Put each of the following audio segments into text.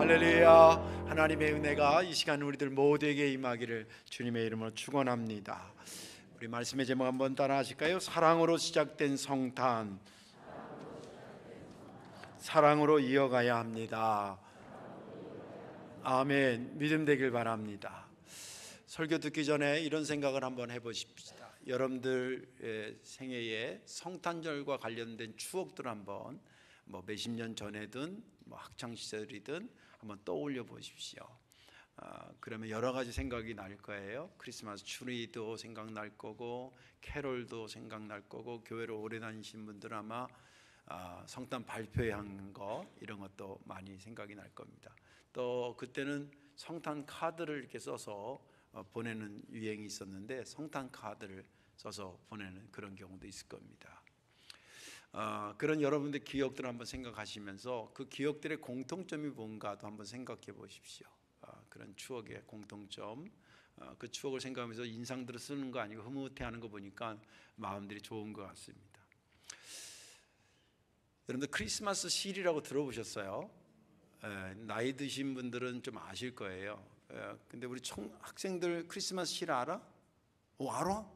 할렐루야. 하나님의 은혜가 이 시간 우리들 모두에게 임하기를 주님의 이름으로 축원합니다. 우리 말씀의 제목 한번 따라 하실까요? 사랑으로 시작된 성탄, 사랑으로 이어가야 합니다. 아멘. 믿음 되길 바랍니다. 설교 듣기 전에 이런 생각을 한번 해보십시다. 여러분들 생애에 성탄절과 관련된 추억들 한번 몇십 년 전에든 학창 시절이든 한번 떠올려 보십시오. 그러면 여러 가지 생각이 날 거예요. 크리스마스 트리도 생각날 거고, 캐롤도 생각날 거고, 교회로 오래 다니신 분들 아마 성탄 발표한 거 이런 것도 많이 생각이 날 겁니다. 또 그때는 성탄 카드를 이렇게 써서 보내는 유행이 있었는데, 성탄 카드를 써서 보내는 그런 경우도 있을 겁니다. 그런 여러분들 기억들을 한번 생각하시면서 그 기억들의 공통점이 뭔가도 한번 생각해 보십시오. 그런 추억의 공통점, 그 추억을 생각하면서 인상들을 쓰는 거 아니고 흐뭇해하는 거 보니까 마음들이 좋은 것 같습니다. 여러분들 크리스마스 실이라고 들어보셨어요? 나이 드신 분들은 좀 아실 거예요. 근데 우리 학생들 크리스마스 실 알아? 알아?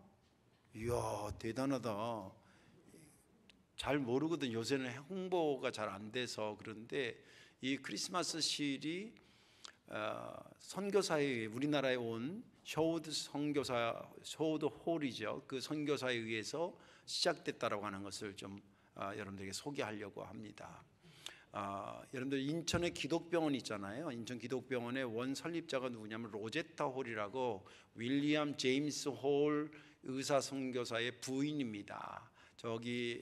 이야, 대단하다. 잘 모르거든. 요새는 홍보가 잘 안 돼서. 그런데 이 크리스마스 실이 선교사에, 우리나라에 온 셔우드 선교사, 셔우드 홀이죠. 그 선교사에 의해서 시작됐다라고 하는 것을 좀 여러분들에게 소개하려고 합니다. 여러분들 인천에 기독병원 있잖아요. 인천 기독병원의 원 설립자가 누구냐면 로제타 홀이라고 윌리엄 제임스 홀 의사 선교사의 부인입니다. 저기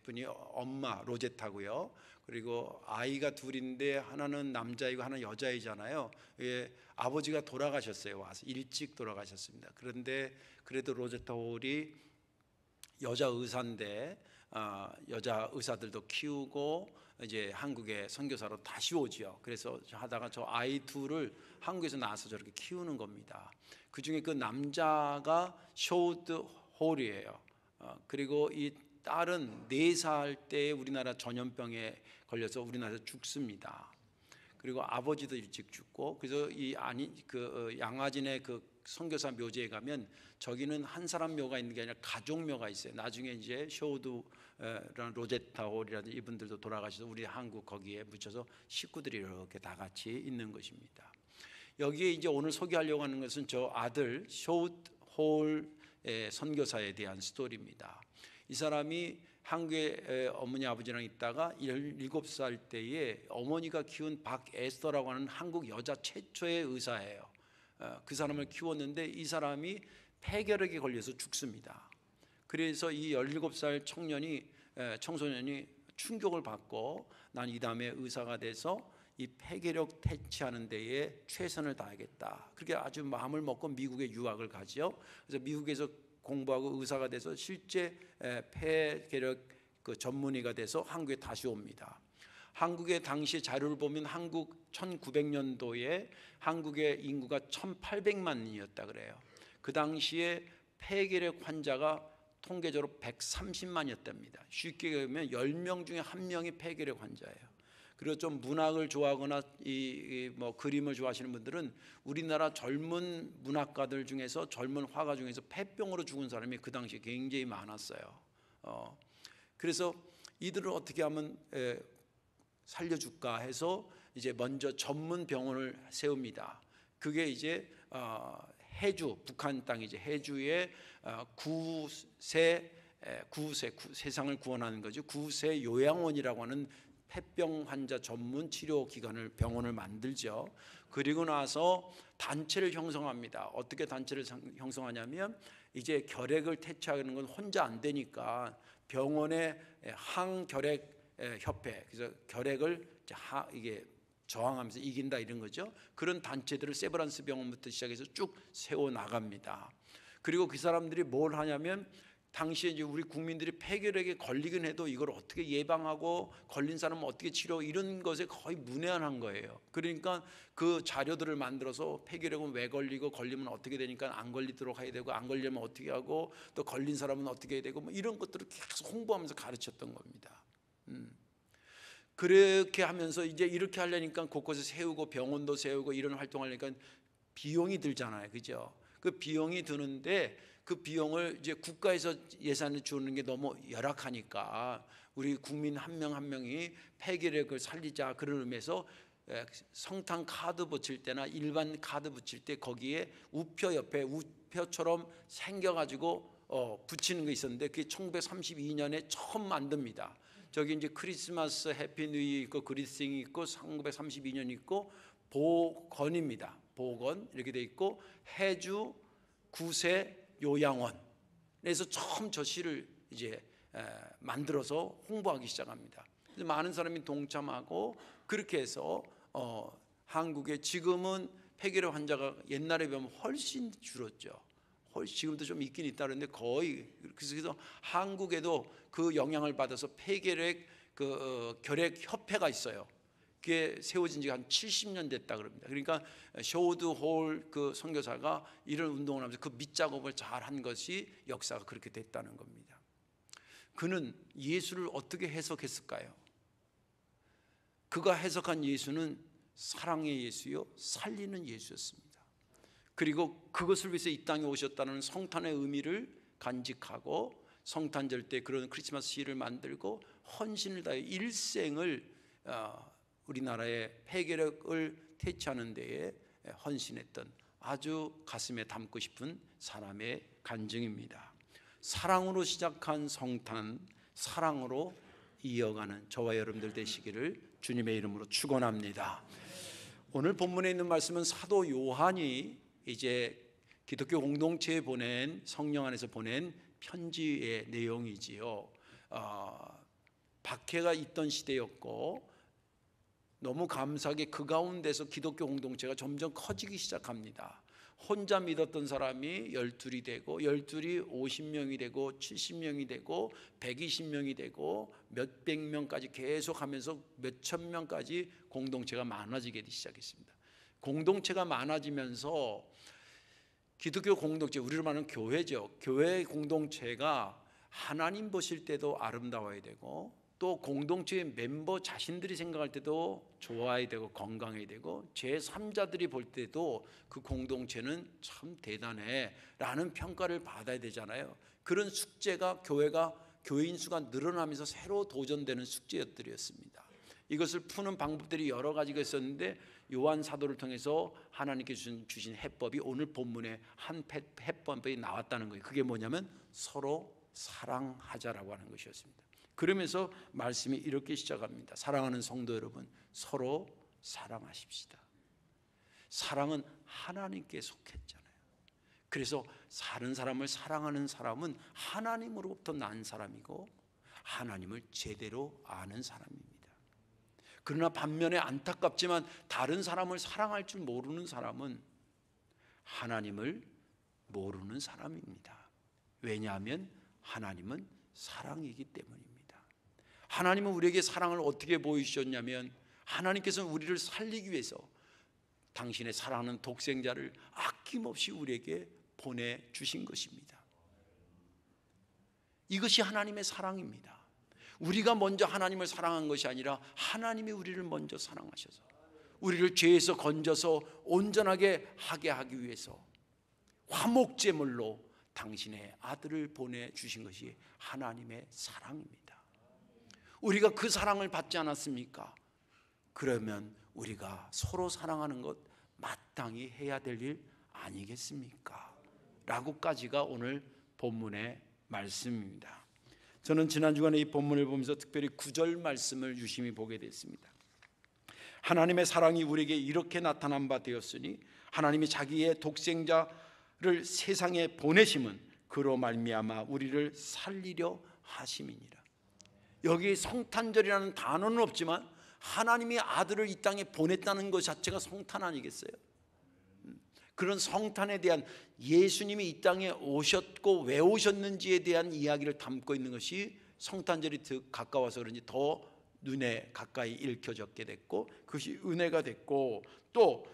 분이 엄마 로제타고요. 그리고 아이가 둘인데 하나는 남자이고 하나는 여자이잖아요. 아버지가 돌아가셨어요. 와서 일찍 돌아가셨습니다. 그런데 그래도 로제타 홀이 여자 의사인데 여자 의사들도 키우고 이제 한국에 선교사로 다시 오지요. 그래서 하다가 저 아이 둘을 한국에서 낳아서 저렇게 키우는 겁니다. 그 중에 그 남자가 셔우드 홀이에요. 그리고 이 딸은 4살 때 우리나라 전염병에 걸려서 우리나라에서 죽습니다. 그리고 아버지도 일찍 죽고, 그래서 양화진의 그 선교사 묘지에 가면 저기는 한 사람 묘가 있는 게 아니라 가족 묘가 있어요. 나중에 이제 셔우드랑 로제타 홀이라든지 이분들도 돌아가셔서 우리 한국 거기에 묻혀서 식구들이 이렇게 다 같이 있는 것입니다. 여기에 이제 오늘 소개하려고 하는 것은 저 아들 셔우드 홀 선교사에 대한 스토리입니다. 이 사람이 한국에 어머니 아버지랑 있다가 17살 때에 어머니가 키운 박에스더라고 하는 한국 여자 최초의 의사예요. 그 사람을 키웠는데 이 사람이 폐결핵에 걸려서 죽습니다. 그래서 이 17살 청소년이 충격을 받고 난 이 다음에 의사가 돼서 이 폐결핵 퇴치하는 데에 최선을 다하겠다. 그렇게 아주 마음을 먹고 미국에 유학을 가죠. 그래서 미국에서 공부하고 의사가 돼서 실제 폐결핵 그 전문의가 돼서 한국에 다시 옵니다. 한국의 당시 자료를 보면 한국 1900년도에 한국의 인구가 1800만이었다 그래요. 그 당시에 폐결핵 환자가 통계적으로 130만이었답니다. 쉽게 얘기하면 10명 중에 1명이 폐결핵 환자예요. 그리고 좀 문학을 좋아하거나 그림을 좋아하시는 분들은 우리나라 젊은 문학가들 중에서, 젊은 화가 중에서 폐병으로 죽은 사람이 그 당시에 굉장히 많았어요. 그래서 이들을 어떻게 하면 살려줄까 해서 이제 먼저 전문 병원을 세웁니다. 그게 이제 해주, 북한 땅이죠. 해주의 세상을 구원하는 거죠. 구세 요양원이라고 하는 폐병 환자 전문 치료 기관을, 병원을 만들죠. 그리고 나서 단체를 형성합니다. 어떻게 단체를 형성하냐면 이제 결핵을 퇴치하는 건 혼자 안 되니까 병원의 항결핵 협회, 그래서 결핵을 이게 저항하면서 이긴다 이런 거죠. 그런 단체들을 세브란스 병원부터 시작해서 쭉 세워 나갑니다. 그리고 그 사람들이 뭘 하냐면 당시에 이제 우리 국민들이 폐결핵에 걸리긴 해도 이걸 어떻게 예방하고 걸린 사람은 어떻게 치료, 이런 것에 거의 문외한한 거예요. 그러니까 그 자료들을 만들어서 폐결핵은 왜 걸리고 걸리면 어떻게 되니까 안 걸리도록 해야 되고 안 걸리면 어떻게 하고 또 걸린 사람은 어떻게 해야 되고 이런 것들을 계속 홍보하면서 가르쳤던 겁니다. 그렇게 하면서 이제 이렇게 하려니까 곳곳에 세우고 병원도 세우고 이런 활동하려니까 비용이 들잖아요, 그죠? 그 비용이 드는데 그 비용을 이제 국가에서 예산을 주는 게 너무 열악하니까 우리 국민 한 명 한 명이 폐기력을 살리자 그런 의미에서 성탄 카드 붙일 때나 일반 카드 붙일 때 거기에 우표 옆에 우표처럼 생겨가지고 붙이는 게 있었는데 그게 1932년에 처음 만듭니다. 저기 이제 크리스마스 해피 뉴 이어 있고 그리스잉이 있고 1932년 있고 보건입니다. 보건 이렇게 돼 있고 해주 구세 요양원. 그래서 처음 저 시를 이제 만들어서 홍보하기 시작합니다. 그래서 많은 사람이 동참하고 그렇게 해서 한국에 지금은 폐결핵 환자가 옛날에 비하면 훨씬 줄었죠. 지금도 좀 있긴 있다 그러는데 거의 그래서 한국에도 그 영향을 받아서 폐결핵 결핵 협회가 있어요. 그게 세워진 지가 한 70년 됐다 그럽니다. 그러니까 쇼드 홀 그 선교사가 이런 운동을 하면서 그 밑작업을 잘 한 것이 역사가 그렇게 됐다는 겁니다. 그는 예수를 어떻게 해석했을까요? 그가 해석한 예수는 사랑의 예수요 살리는 예수였습니다. 그리고 그것을 위해서 이 땅에 오셨다는 성탄의 의미를 간직하고 성탄절 때 그런 크리스마스 시를 만들고 헌신을 다해 일생을 우리나라의 폐결핵을 퇴치하는 데에 헌신했던 아주 가슴에 담고 싶은 사람의 간증입니다. 사랑으로 시작한 성탄, 사랑으로 이어가는 저와 여러분들 되시기를 주님의 이름으로 축원합니다. 오늘 본문에 있는 말씀은 사도 요한이 이제 기독교 공동체에 보낸 성령 안에서 보낸 편지의 내용이지요. 박해가 있던 시대였고 너무 감사하게 그 가운데서 기독교 공동체가 점점 커지기 시작합니다. 혼자 믿었던 사람이 12이 되고 12이 50명이 되고 70명이 되고 120명이 되고 몇백 명까지 계속하면서 몇천 명까지 공동체가 많아지게 시작했습니다. 공동체가 많아지면서 기독교 공동체, 우리로 말하는 교회죠. 교회 공동체가 하나님 보실 때도 아름다워야 되고 또 공동체의 멤버 자신들이 생각할 때도 좋아야 되고 건강해야 되고 제3자들이 볼 때도 그 공동체는 참 대단해 라는 평가를 받아야 되잖아요. 그런 숙제가 교회인 수가 늘어나면서 새로 도전되는 숙제들이었습니다. 이것을 푸는 방법들이 여러 가지가 있었는데 요한 사도를 통해서 하나님께 주신 해법이 오늘 본문에 한 해법이 나왔다는 거예요. 그게 뭐냐면 서로 사랑하자라고 하는 것이었습니다. 그러면서 말씀이 이렇게 시작합니다. 사랑하는 성도 여러분, 서로 사랑하십시다. 사랑은 하나님께 속했잖아요. 그래서 다른 사람을 사랑하는 사람은 하나님으로부터 난 사람이고 하나님을 제대로 아는 사람입니다. 그러나 반면에 안타깝지만 다른 사람을 사랑할 줄 모르는 사람은 하나님을 모르는 사람입니다. 왜냐하면 하나님은 사랑이기 때문입니다. 하나님은 우리에게 사랑을 어떻게 보이셨냐면 하나님께서는 우리를 살리기 위해서 당신의 사랑하는 독생자를 아낌없이 우리에게 보내주신 것입니다. 이것이 하나님의 사랑입니다. 우리가 먼저 하나님을 사랑한 것이 아니라 하나님이 우리를 먼저 사랑하셔서 우리를 죄에서 건져서 온전하게 하게 하기 위해서 화목제물로 당신의 아들을 보내주신 것이 하나님의 사랑입니다. 우리가 그 사랑을 받지 않았습니까? 그러면 우리가 서로 사랑하는 것 마땅히 해야 될 일 아니겠습니까? 라고까지가 오늘 본문의 말씀입니다. 저는 지난 주간에 이 본문을 보면서 특별히 9절 말씀을 유심히 보게 됐습니다. 하나님의 사랑이 우리에게 이렇게 나타난 바 되었으니 하나님이 자기의 독생자를 세상에 보내심은 그로 말미암아 우리를 살리려 하심이니라. 여기 성탄절이라는 단어는 없지만 하나님이 아들을 이 땅에 보냈다는 것 자체가 성탄 아니겠어요? 그런 성탄에 대한 예수님이 이 땅에 오셨고 왜 오셨는지에 대한 이야기를 담고 있는 것이 성탄절이 가까워서 그런지 더 눈에 가까이 읽혀졌게 됐고 그것이 은혜가 됐고 또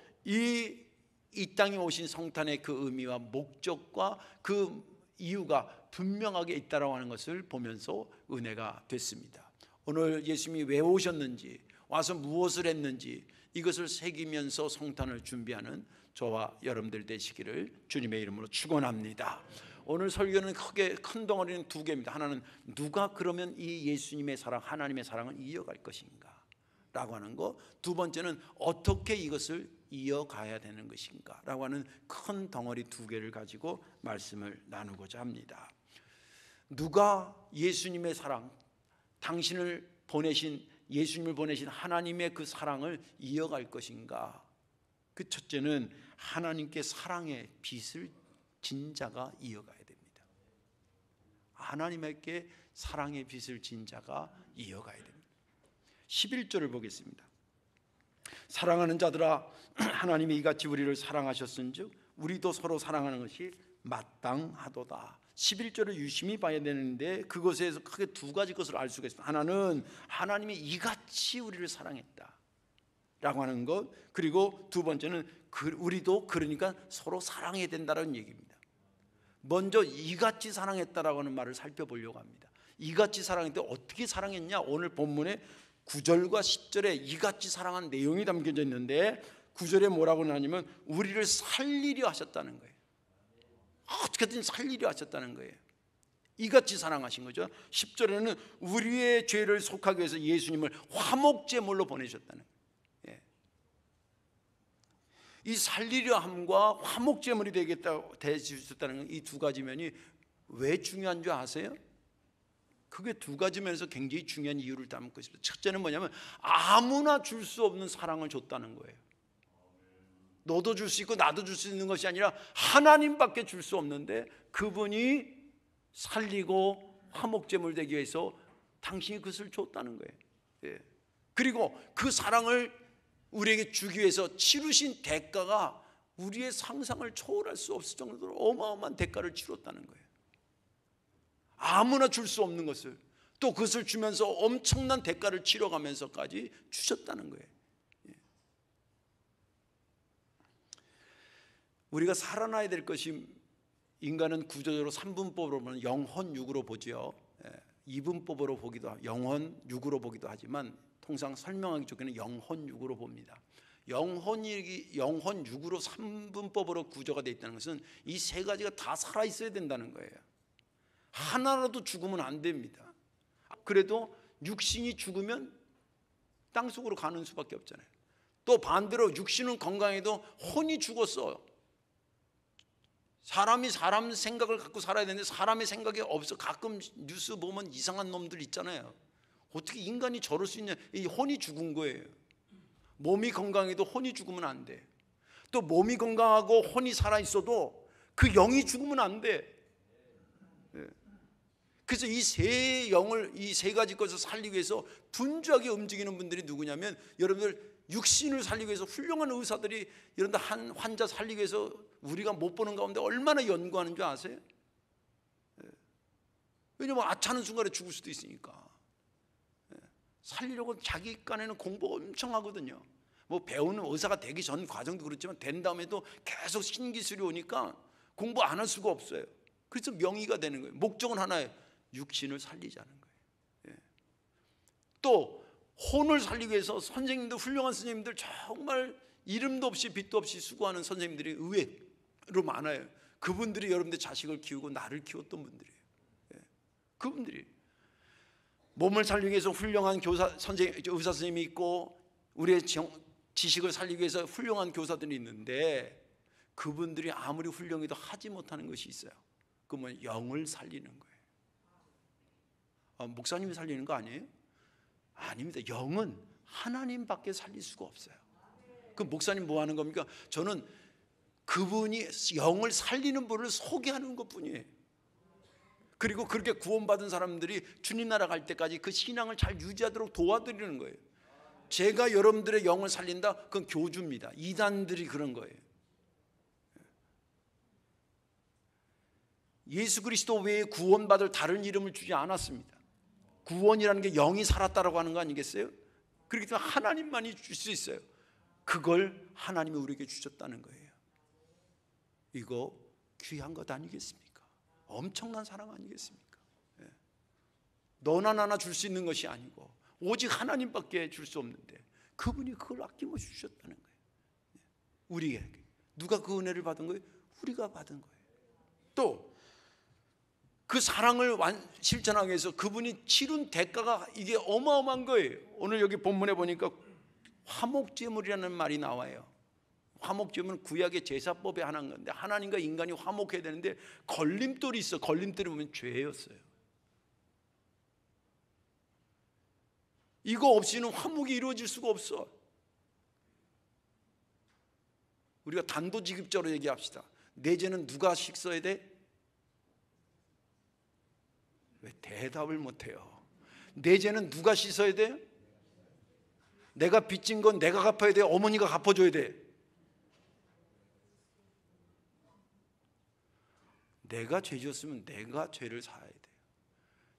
이 땅에 오신 성탄의 그 의미와 목적과 그 이유가 분명하게 있다라고 하는 것을 보면서 은혜가 됐습니다. 오늘 예수님이 왜 오셨는지, 와서 무엇을 했는지 이것을 새기면서 성탄을 준비하는 저와 여러분들 되시기를 주님의 이름으로 축원합니다. 오늘 설교는 크게 큰 덩어리는 두 개입니다. 하나는 누가 그러면 이 예수님의 사랑, 하나님의 사랑을 이어갈 것인가 라고 하는 거, 두 번째는 어떻게 이것을 이어가야 되는 것인가 라고 하는 큰 덩어리 두 개를 가지고 말씀을 나누고자 합니다. 누가 예수님의 사랑, 당신을 보내신, 예수님을 보내신 하나님의 그 사랑을 이어갈 것인가? 그 첫째는 하나님께 사랑의 빚을 진 자가 이어가야 됩니다. 하나님께 사랑의 빚을 진 자가 이어가야 됩니다. 11절을 보겠습니다. 사랑하는 자들아, 하나님이 이같이 우리를 사랑하셨은즉 우리도 서로 사랑하는 것이 마땅하도다. 11절을 유심히 봐야 되는데 그것에서 크게 두 가지 것을 알 수가 있습니다. 하나는 하나님이 이같이 우리를 사랑했다 라고 하는 것, 그리고 두 번째는 우리도 그러니까 서로 사랑해야 된다는 얘기입니다. 먼저 이같이 사랑했다라고 하는 말을 살펴보려고 합니다. 이같이 사랑했는데 어떻게 사랑했냐? 오늘 본문에 9절과 10절에 이같이 사랑한 내용이 담겨져 있는데 9절에 뭐라고 하냐면 우리를 살리려 하셨다는 거예요. 어떻게든 살리려 하셨다는 거예요. 이같이 사랑하신 거죠. 10절에는 우리의 죄를 속하기 위해서 예수님을 화목제물로 보내셨다는 거예요. 이 살리려 함과 화목제물이 되셨다는 이 두 가지 면이 왜 중요한 줄 아세요? 그게 두 가지 면에서 굉장히 중요한 이유를 담고 있습니다. 첫째는 뭐냐면 아무나 줄 수 없는 사랑을 줬다는 거예요. 너도 줄 수 있고 나도 줄 수 있는 것이 아니라 하나님밖에 줄 수 없는데 그분이 살리고 화목제물 되기 위해서 당신이 그것을 줬다는 거예요. 그리고 그 사랑을 우리에게 주기 위해서 치르신 대가가 우리의 상상을 초월할 수 없을 정도로 어마어마한 대가를 치렀다는 거예요. 아무나 줄 수 없는 것을 또 그것을 주면서 엄청난 대가를 치러가면서까지 주셨다는 거예요. 우리가 살아나야 될 것이, 인간은 구조적으로 3분법으로 보면 영혼육으로 보죠. 2분법으로 보기도 하고 영혼육으로 보기도 하지만 통상 설명하기 좋게는 영혼육으로 봅니다. 영혼육으로 3분법으로 구조가 되어 있다는 것은 이 세 가지가 다 살아있어야 된다는 거예요. 하나라도 죽으면 안 됩니다. 그래도 육신이 죽으면 땅속으로 가는 수밖에 없잖아요. 또 반대로 육신은 건강해도 혼이 죽었어. 사람이 사람 생각을 갖고 살아야 되는데 사람의 생각이 없어. 가끔 뉴스 보면 이상한 놈들 있잖아요. 어떻게 인간이 저럴 수 있냐. 이 혼이 죽은 거예요. 몸이 건강해도 혼이 죽으면 안 돼. 또 몸이 건강하고 혼이 살아있어도 그 영이 죽으면 안 돼. 그래서 이 세 가지 것을 살리기 위해서 분주하게 움직이는 분들이 누구냐면, 여러분들 육신을 살리기 위해서 훌륭한 의사들이 이런 한 환자 살리기 위해서 우리가 못 보는 가운데 얼마나 연구하는 줄 아세요? 왜냐면 아차하는 순간에 죽을 수도 있으니까. 살리려고 자기 간에는 공부 엄청 하거든요. 뭐 배우는 의사가 되기 전 과정도 그렇지만 된 다음에도 계속 신기술이 오니까 공부 안 할 수가 없어요. 그래서 명의가 되는 거예요. 목적은 하나예요. 육신을 살리자는 거예요. 또 혼을 살리기 위해서 선생님들, 훌륭한 선생님들, 정말 이름도 없이 빛도 없이 수고하는 선생님들이 의외로 많아요. 그분들이 여러분들 자식을 키우고 나를 키웠던 분들이에요. 그분들이 몸을 살리기 위해서 훌륭한 의사 선생님이 있고 우리의 지식을 살리기 위해서 훌륭한 교사들이 있는데, 그분들이 아무리 훌륭해도 하지 못하는 것이 있어요. 그러면 영을 살리는 거예요. 목사님이 살리는 거 아니에요? 아닙니다. 영은 하나님밖에 살릴 수가 없어요. 그럼 목사님 뭐 하는 겁니까? 저는 그분이 영을 살리는 분을 소개하는 것뿐이에요. 그리고 그렇게 구원받은 사람들이 주님 나라 갈 때까지 그 신앙을 잘 유지하도록 도와드리는 거예요. 제가 여러분들의 영을 살린다? 그건 교주입니다. 이단들이 그런 거예요. 예수 그리스도 외에 구원받을 다른 이름을 주지 않았습니다. 구원이라는 게 영이 살았다라고 하는 거 아니겠어요? 그렇기 때문에 하나님만이 줄 수 있어요. 그걸 하나님이 우리에게 주셨다는 거예요. 이거 귀한 것 아니겠습니까? 엄청난 사랑 아니겠습니까? 너나 나나 줄 수 있는 것이 아니고 오직 하나님밖에 줄 수 없는데 그분이 그걸 아낌없이 주셨다는 거예요. 우리에게. 누가 그 은혜를 받은 거예요? 우리가 받은 거예요. 또 그 사랑을 실천하기 위해서 그분이 치른 대가가 이게 어마어마한 거예요. 오늘 여기 본문에 보니까 화목제물이라는 말이 나와요. 화목제물은 구약의 제사법의 하나인 건데 하나님과 인간이 화목해야 되는데 걸림돌이 있어. 걸림돌이 보면 죄였어요. 이거 없이는 화목이 이루어질 수가 없어. 우리가 단도직입적으로 얘기합시다. 내 죄는 누가 씻어야 돼? 왜 대답을 못해요? 내 죄는 누가 씻어야 돼? 내가 빚진 건 내가 갚아야 돼? 어머니가 갚아줘야 돼? 내가 죄 지었으면 내가 죄를 사야 돼요.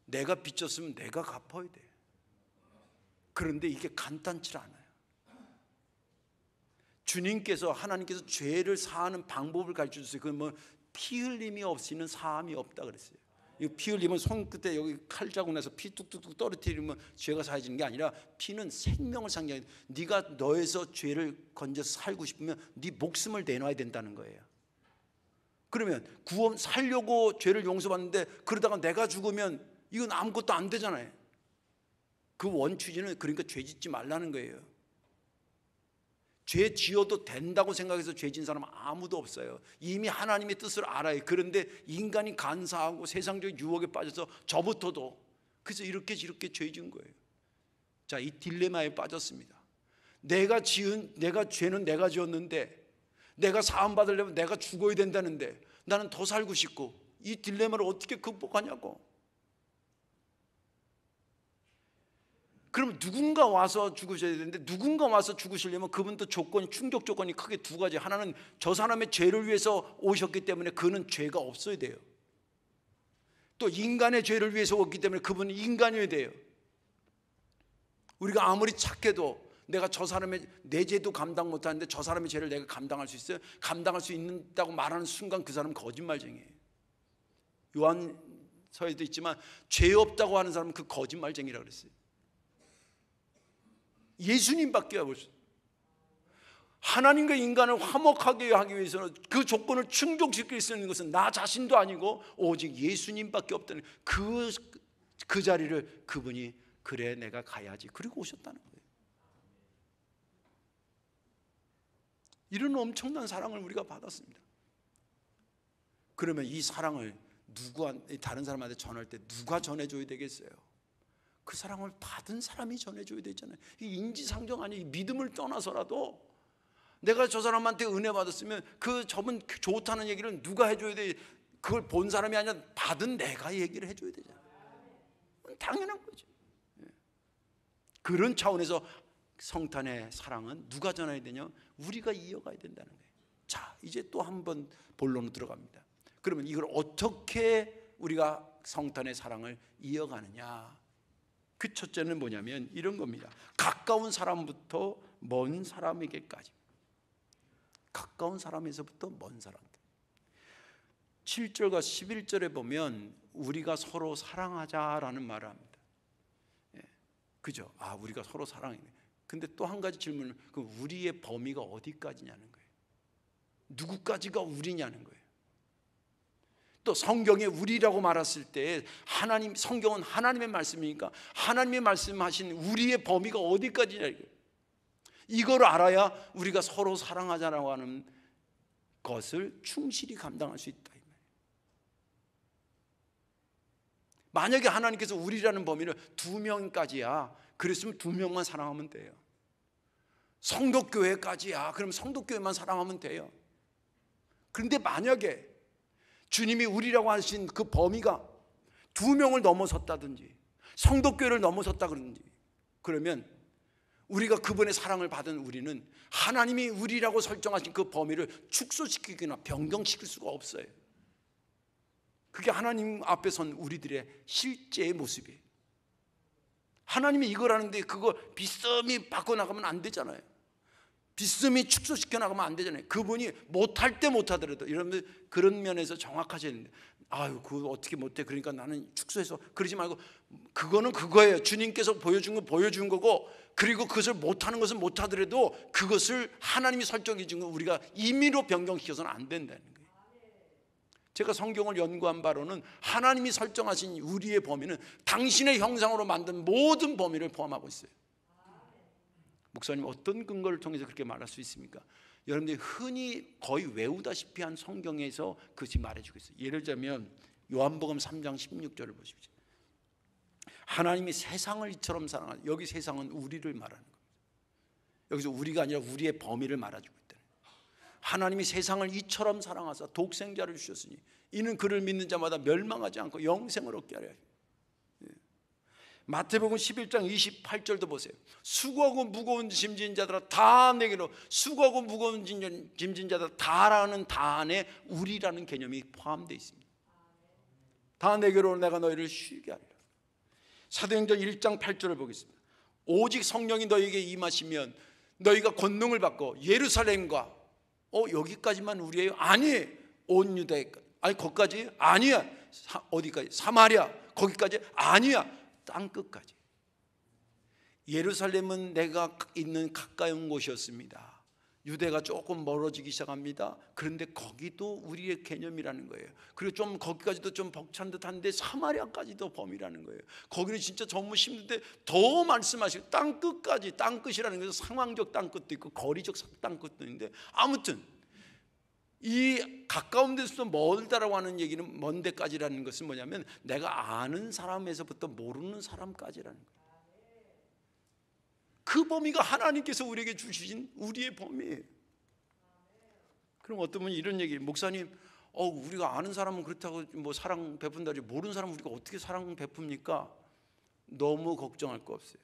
내가 빚졌으면 내가 갚아야 돼요. 그런데 이게 간단치 않아요. 주님께서 하나님께서 죄를 사하는 방법을 가르쳐 주세요. 그건 뭐 피 흘림이 없이는 사함이 없다 그랬어요. 이 피 흘리면 손끝에 여기 칼 자국 나서 피 뚝뚝뚝 떨어뜨리면 죄가 사해지는 게 아니라 피는 생명을 상징해요. 네가 너에서 죄를 건져서 살고 싶으면 네 목숨을 내놔야 된다는 거예요. 그러면 구원 살려고 죄를 용서받는데 그러다가 내가 죽으면 이건 아무것도 안 되잖아요. 그 원추지는 그러니까 죄 짓지 말라는 거예요. 죄 지어도 된다고 생각해서 죄 진 사람은 아무도 없어요. 이미 하나님의 뜻을 알아요. 그런데 인간이 간사하고 세상적 유혹에 빠져서 저부터도 그래서 이렇게 죄 지은 거예요. 자, 이 딜레마에 빠졌습니다. 내가 죄는 내가 지었는데 내가 사함 받으려면 내가 죽어야 된다는데 나는 더 살고 싶고 이 딜레마를 어떻게 극복하냐고. 그럼 누군가 와서 죽으셔야 되는데 누군가 와서 죽으시려면 그분도 충격 조건이 크게 두 가지. 하나는 저 사람의 죄를 위해서 오셨기 때문에 그는 죄가 없어야 돼요. 또 인간의 죄를 위해서 왔기 때문에 그분은 인간이어야 돼요. 우리가 아무리 착해도 내가 저 사람의 내 죄도 감당 못하는데 저 사람의 죄를 내가 감당할 수 있어요? 감당할 수 있다고 말하는 순간 그 사람은 거짓말쟁이에요. 요한서에도 있지만 죄 없다고 하는 사람은 그 거짓말쟁이라고 그랬어요. 예수님밖에 없어요. 하나님과 인간을 화목하게 하기 위해서는 그 조건을 충족시킬 수 있는 것은 나 자신도 아니고 오직 예수님밖에 없다는 그 자리를 그분이 그래 내가 가야지 그리고 오셨다는 거예요. 이런 엄청난 사랑을 우리가 받았습니다. 그러면 이 사랑을 다른 사람한테 전할 때 누가 전해줘야 되겠어요? 그 사랑을 받은 사람이 전해줘야 되잖아요. 이 인지상정 아니에요. 믿음을 떠나서라도 내가 저 사람한테 은혜 받았으면 저분 좋다는 얘기를 누가 해줘야 돼? 그걸 본 사람이 아니라 받은 내가 얘기를 해줘야 되잖아요. 당연한 거죠. 그런 차원에서 성탄의 사랑은 누가 전해야 되냐? 우리가 이어가야 된다는 거예요. 자, 이제 또 한 번 본론으로 들어갑니다. 그러면 이걸 어떻게 우리가 성탄의 사랑을 이어가느냐? 그 첫째는 뭐냐면 이런 겁니다. 가까운 사람부터 먼 사람에게까지. 가까운 사람에서부터 먼 사람들. 7절과 11절에 보면 우리가 서로 사랑하자라는 말을 합니다. 그죠? 우리가 서로 사랑해. 근데 또 한 가지 질문은 그 우리의 범위가 어디까지냐는 거예요. 누구까지가 우리냐는 거예요. 또 성경에 우리라고 말했을 때 성경은 하나님의 말씀이니까 하나님의 말씀하신 우리의 범위가 어디까지냐 이거예요. 이걸 알아야 우리가 서로 사랑하자라고 하는 것을 충실히 감당할 수 있다. 만약에 하나님께서 우리라는 범위를 2명까지야. 그랬으면 2명만 사랑하면 돼요. 성도교회까지야. 그럼 성도교회만 사랑하면 돼요. 그런데 만약에 주님이 우리라고 하신 그 범위가 2명을 넘어섰다든지 성도교회를 넘어섰다 그러든지 그러면 우리가 그분의 사랑을 받은 우리는 하나님이 우리라고 설정하신 그 범위를 축소시키거나 변경시킬 수가 없어요. 그게 하나님 앞에 선 우리들의 실제의 모습이에요. 하나님이 이걸 하는데 그거 비스듬히 바꿔나가면 안 되잖아요. 비스듬히 축소시켜 나가면 안 되잖아요. 그분이 못할 때 못하더라도 여러분들 그런 면에서 정확하셔야 됩니다. 아유, 그거 어떻게 못해. 그러니까 나는 축소해서. 그러지 말고, 그거는 그거예요. 주님께서 보여준 건 보여준 거고, 그리고 그것을 못하는 것은 못하더라도 그것을 하나님이 설정해 준 건 우리가 임의로 변경시켜서는 안 된다는 거예요. 제가 성경을 연구한 바로는 하나님이 설정하신 우리의 범위는 당신의 형상으로 만든 모든 범위를 포함하고 있어요. 목사님, 어떤 근거를 통해서 그렇게 말할 수 있습니까? 여러분들이 흔히 거의 외우다시피 한 성경에서 그것이 말해주고 있어요. 예를 들자면 요한복음 3장 16절을 보십시오. 하나님이 세상을 이처럼 사랑하는, 여기 세상은 우리를 말하는 겁니다. 여기서 우리가 아니라 우리의 범위를 말해주고 있다. 하나님이 세상을 이처럼 사랑하사 독생자를 주셨으니 이는 그를 믿는 자마다 멸망하지 않고 영생을 얻게 하려. 마태복음 11장 28절도 보세요. 수고하고 무거운 짐진 자들아 다 내게로, 수고하고 무거운 짐진 자들아 다라는 다 안에 우리라는 개념이 포함되어 있습니다. 다 내게로 내가 너희를 쉬게 하리라. 사도행전 1장 8절을 보겠습니다. 오직 성령이 너희에게 임하시면 너희가 권능을 받고 예루살렘과 여기까지만 우리예요? 아니, 온 유다에까지. 아니, 거기까지? 아니야. 어디까지? 사마리아 거기까지? 아니야. 땅끝까지. 예루살렘은 내가 있는 가까운 곳이었습니다. 유대가 조금 멀어지기 시작합니다. 그런데 거기도 우리의 개념이라는 거예요. 그리고 좀 거기까지도 좀 벅찬 듯한데 사마리아까지도 범위라는 거예요. 거기는 진짜 너무 힘든데 더 말씀하시고 땅끝까지. 땅끝이라는 것은 상황적 땅끝도 있고 거리적 땅끝도 있는데, 아무튼 이 가까운 데서부터 멀다라고 하는 얘기는, 먼 데까지라는 것은 뭐냐면 내가 아는 사람에서부터 모르는 사람까지라는 거예요. 그 범위가 하나님께서 우리에게 주신 우리의 범위예요. 그럼 어떤 분이 이런 얘기, 목사님, 우리가 아는 사람은 그렇다고 뭐 사랑 베푼다지 모르는 사람은 우리가 어떻게 사랑 베풉니까? 너무 걱정할 거 없어요.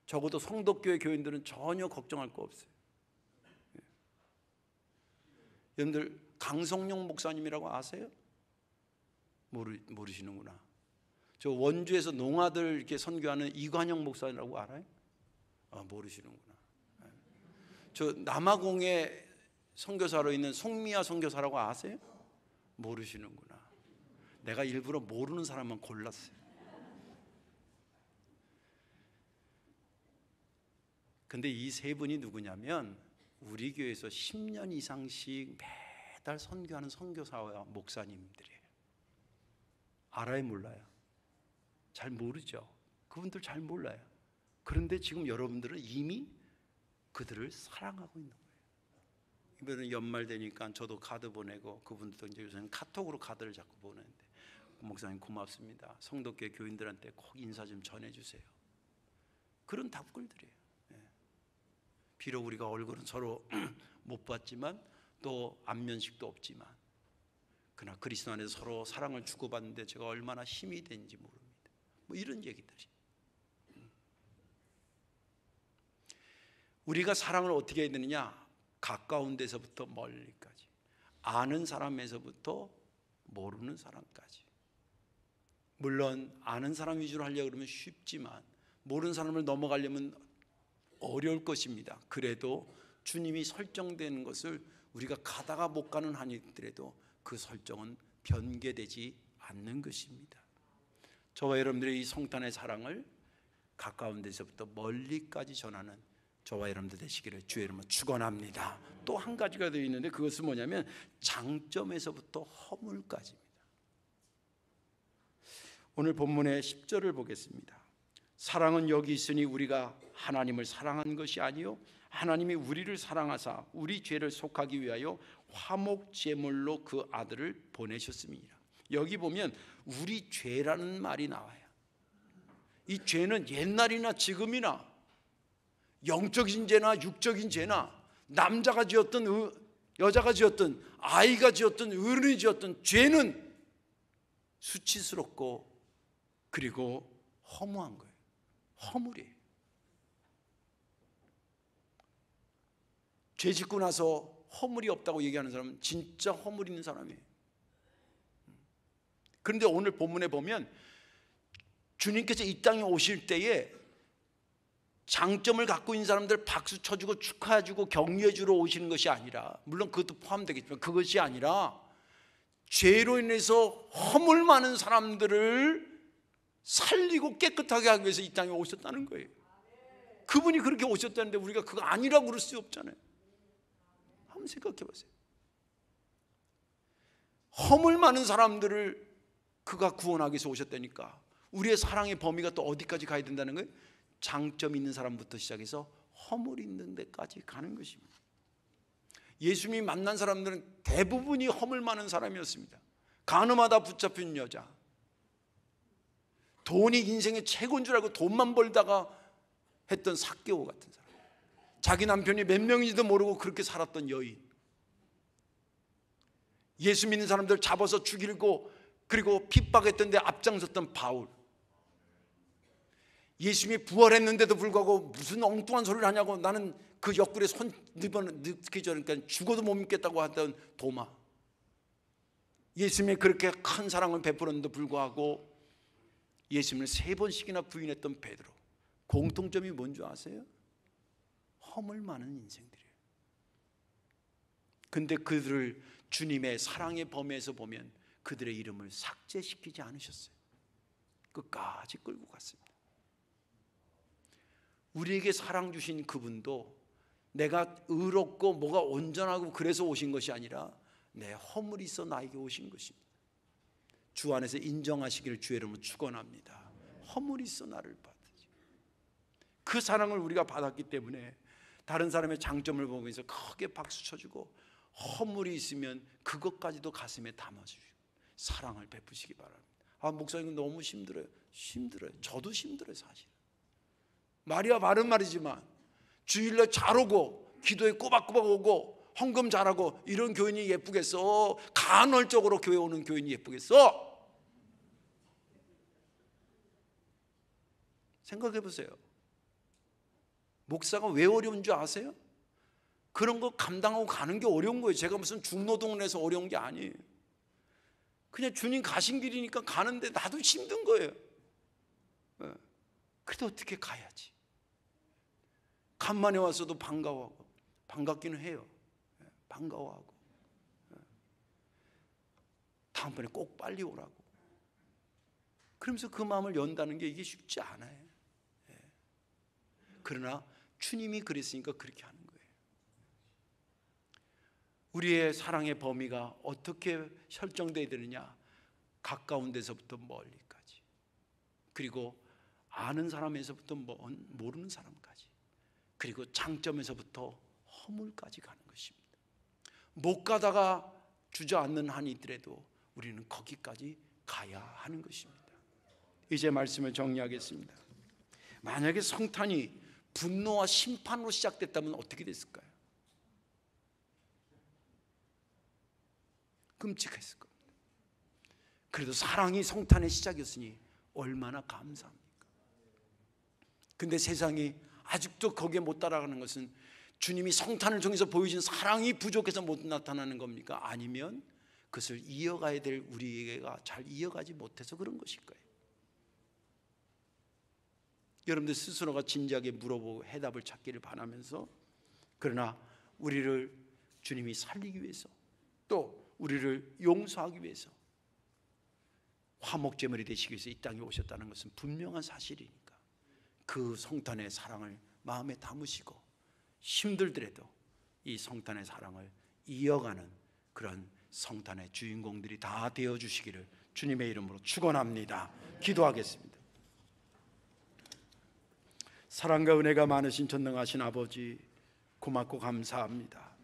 적어도 성덕교회 교인들은 전혀 걱정할 거 없어요. 여러분들 강성용 목사님이라고 아세요? 모르시는구나. 저 원주에서 농아들 이렇게 선교하는 이관영 목사님이라고 알아요? 모르시는구나. 저 남아공에 선교사로 있는 송미아 선교사라고 아세요? 모르시는구나. 내가 일부러 모르는 사람만 골랐어요. 근데 이 세 분이 누구냐면 우리 교회에서 10년 이상씩 매달 선교하는 선교사와 목사님들이에요. 알아요, 몰라요? 잘 모르죠. 그분들 잘 몰라요. 그런데 지금 여러분들은 이미 그들을 사랑하고 있는 거예요. 이번에 연말 되니까 저도 카드 보내고, 그분들도 이제 요새는 카톡으로 카드를 자꾸 보내는데, 목사님 고맙습니다. 성덕교회 교인들한테 꼭 인사 좀 전해주세요. 그런 답글들이에요. 비록 우리가 얼굴은 서로 못 봤지만 또 안면식도 없지만, 그러나 그리스도 안에서 서로 사랑을 주고받는데 제가 얼마나 힘이 되는지 모릅니다. 뭐 이런 얘기들이. 우리가 사랑을 어떻게 해야 되느냐? 가까운 데서부터 멀리까지, 아는 사람에서부터 모르는 사람까지. 물론 아는 사람 위주로 하려고 그러면 쉽지만 모르는 사람을 넘어가려면 어려울 것입니다. 그래도 주님이 설정되는 것을 우리가 가다가 못 가는 한이 있더라도 그 설정은 변개되지 않는 것입니다. 저와 여러분들의 이 성탄의 사랑을 가까운 데서부터 멀리까지 전하는 저와 여러분들 되시기를 주의 이름으로 축원합니다. 또 한 가지가 되어 있는데, 그것은 뭐냐면 장점에서부터 허물까지입니다. 오늘 본문의 10절을 보겠습니다. 사랑은 여기 있으니 우리가 하나님을 사랑한 것이 아니요 하나님이 우리를 사랑하사 우리 죄를 속하기 위하여 화목 제물로 그 아들을 보내셨습니다. 여기 보면 우리 죄라는 말이 나와요. 이 죄는 옛날이나 지금이나 영적인 죄나 육적인 죄나 남자가 지었든 여자가 지었든 아이가 지었든 어른이 지었든 죄는 수치스럽고 그리고 허무한 거예요. 허물이에요. 죄 짓고 나서 허물이 없다고 얘기하는 사람은 진짜 허물 있는 사람이에요. 그런데 오늘 본문에 보면 주님께서 이 땅에 오실 때에 장점을 갖고 있는 사람들 박수 쳐주고 축하해주고 격려해주러 오시는 것이 아니라, 물론 그것도 포함되겠지만 그것이 아니라 죄로 인해서 허물 많은 사람들을 살리고 깨끗하게 하기 위해서 이 땅에 오셨다는 거예요. 그분이 그렇게 오셨다는데 우리가 그거 아니라고 그럴 수 없잖아요. 한번 생각해 보세요. 허물 많은 사람들을 그가 구원하기 위해서 오셨다니까 우리의 사랑의 범위가 또 어디까지 가야 된다는 거예요? 장점 있는 사람부터 시작해서 허물 있는 데까지 가는 것입니다. 예수님이 만난 사람들은 대부분이 허물 많은 사람이었습니다. 간음하다 붙잡힌 여자, 돈이 인생의 최고인 줄 알고 돈만 벌다가 했던 삭개오 같은 사람, 자기 남편이 몇 명인지도 모르고 그렇게 살았던 여인, 예수 믿는 사람들 잡아서 죽이고 그리고 핍박했던 데 앞장섰던 바울, 예수님이 부활했는데도 불구하고 무슨 엉뚱한 소리를 하냐고 나는 그 옆구리에 손 넣기 전에 죽어도 못 믿겠다고 하던 도마, 예수님이 그렇게 큰 사랑을 베풀었는데도 불구하고 예수님을 3번씩이나 부인했던 베드로, 공통점이 뭔지 아세요? 허물 많은 인생들이에요. 근데 그들을 주님의 사랑의 범위에서 보면 그들의 이름을 삭제시키지 않으셨어요. 끝까지 끌고 갔습니다. 우리에게 사랑 주신 그분도 내가 의롭고 뭐가 온전하고 그래서 오신 것이 아니라 내 허물이 있어 나에게 오신 것입니다. 주 안에서 인정하시기를 주의 이름으로 축원합니다. 허물이 있어 나를 받으시. 그 사랑을 우리가 받았기 때문에 다른 사람의 장점을 보면서 크게 박수 쳐주고 허물이 있으면 그것까지도 가슴에 담아주시고 사랑을 베푸시기 바랍니다. 아, 목사님 너무 힘들어요. 힘들어요. 저도 힘들어요. 사실 말이야 바른 말이지만 주일날 잘 오고 기도에 꼬박꼬박 오고 헌금 잘하고 이런 교인이 예쁘겠어? 간헐적으로 교회 오는 교인이 예쁘겠어? 생각해 보세요. 목사가 왜 어려운 줄 아세요? 그런 거 감당하고 가는 게 어려운 거예요. 제가 무슨 중노동을 해서 어려운 게 아니에요. 그냥 주님 가신 길이니까 가는데 나도 힘든 거예요. 그래도 어떻게 가야지. 간만에 왔어도 반가워하고, 반갑기는 해요. 반가워하고, 다음번에 꼭 빨리 오라고. 그러면서 그 마음을 연다는 게 이게 쉽지 않아요. 그러나 주님이 그랬으니까 그렇게 하는 거예요. 우리의 사랑의 범위가 어떻게 설정되어야 되느냐? 가까운 데서부터 멀리까지, 그리고 아는 사람에서부터 모르는 사람까지, 그리고 장점에서부터 허물까지 가는 것입니다. 못 가다가 주저앉는 한이 있더라도 우리는 거기까지 가야 하는 것입니다. 이제 말씀을 정리하겠습니다. 만약에 성탄이 분노와 심판으로 시작됐다면 어떻게 됐을까요? 끔찍했을 겁니다. 그래도 사랑이 성탄의 시작이었으니 얼마나 감사합니까? 근데 세상이 아직도 거기에 못 따라가는 것은 주님이 성탄을 통해서 보여준 사랑이 부족해서 못 나타나는 겁니까? 아니면 그것을 이어가야 될 우리가 잘 이어가지 못해서 그런 것일까요? 여러분들 스스로가 진지하게 물어보고 해답을 찾기를 바라면서, 그러나 우리를 주님이 살리기 위해서, 또 우리를 용서하기 위해서 화목제물이 되시기 위해서 이 땅에 오셨다는 것은 분명한 사실이니까 그 성탄의 사랑을 마음에 담으시고 힘들더라도 이 성탄의 사랑을 이어가는 그런 성탄의 주인공들이 다 되어주시기를 주님의 이름으로 축원합니다. 기도하겠습니다. 사랑과 은혜가 많으신 전능하신 아버지, 고맙고 감사합니다.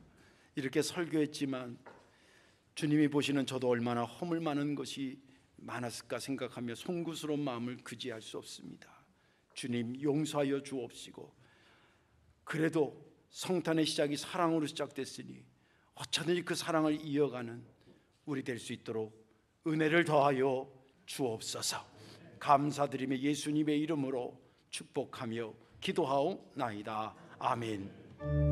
이렇게 설교했지만 주님이 보시는 저도 얼마나 허물 많은 것이 많았을까 생각하며 송구스러운 마음을 그지할 수 없습니다. 주님 용서하여 주옵시고, 그래도 성탄의 시작이 사랑으로 시작됐으니 어쩌든지 그 사랑을 이어가는 우리 될 수 있도록 은혜를 더하여 주옵소서. 감사드리며 예수님의 이름으로 축복하며 기도하옵나이다. 아멘.